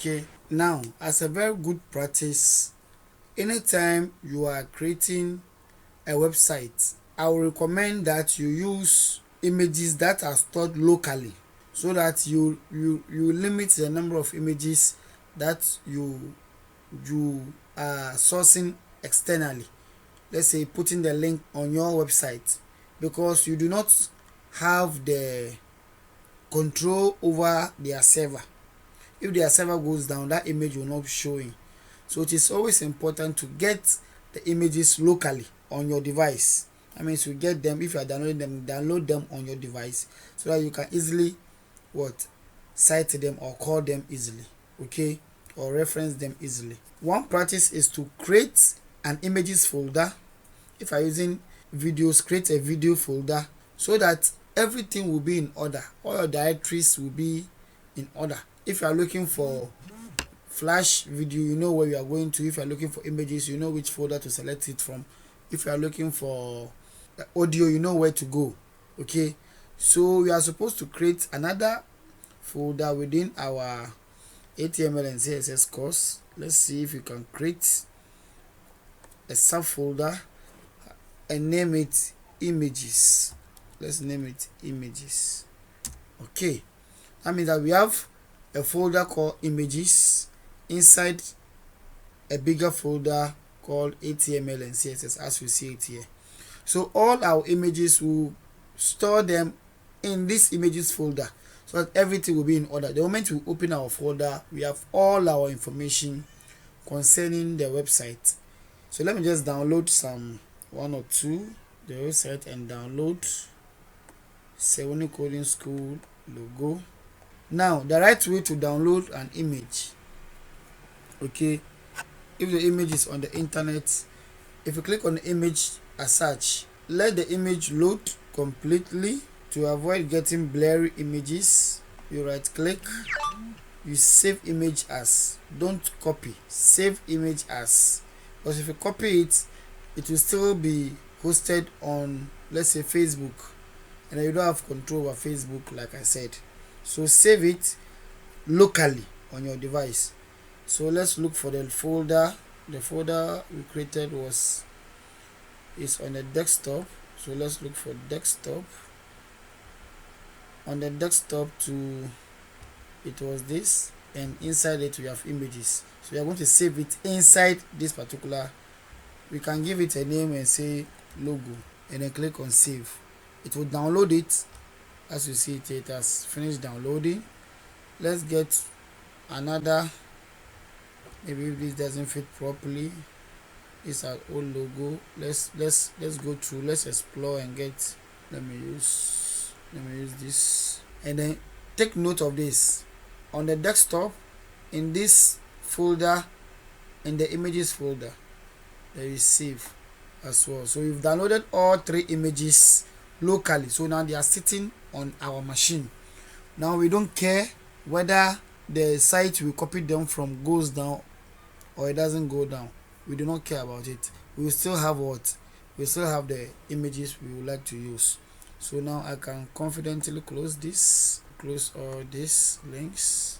Okay, now as a very good practice, anytime you are creating a website, I will recommend that you use images that are stored locally, so that you limit the number of images that you are sourcing externally. Let's say putting the link on your website, because you do not have the control over their server. If their server goes down, that image will not be showing. So it is always important to get the images locally on your device. That means you get them, if you are downloading them, download them on your device, so that you can easily cite them or call them easily, okay, or reference them easily. One practice is to create an images folder. If you are using videos, create a video folder, so that everything will be in order. All your directories will be in order. If you are looking for flash video, you know where you are going to. If you are looking for images, you know which folder to select it from. If you are looking for audio, you know where to go, okay. So we are supposed to create another folder within our HTML and CSS course. Let's see if you can create a subfolder and name it images. Let's name it images. Okay, that means that we have a folder called images inside a bigger folder called HTML and CSS, as we see it here. So all our images, will store them in this images folder, so that everything will be in order. The moment we open our folder, we have all our information concerning the website. So let me just download some one or two the website and download Sewono Coding School logo. Now the right way to download an image, okay, if the image is on the internet, if you click on the image as such, let the image load completely. To avoid getting blurry images, you right click, you save image as, don't copy, save image as, because if you copy it, it will still be hosted on, let's say, Facebook, and you don't have control over Facebook, like I said. So save it locally on your device. So let's look for the folder. The folder we created is on the desktop, so let's look for desktop. On the desktop, it was this, and inside it we have images. So we are going to save it inside this particular, we can give it a name and say logo, and then click on save. It will download it. As you see it has finished downloading. Let's get another. Maybe if this doesn't fit properly, it's our old logo. Let's go through, let's explore and get, let me use this, and then take note of this. On the desktop, in this folder, in the images folder, there is save as well. So we've downloaded all three images locally, so now they are sitting on our machine. Now we don't care whether the site we copied them from goes down or it doesn't go down. We do not care about it. We will still have we still have the images we would like to use. So now I can confidently close this, close all these links.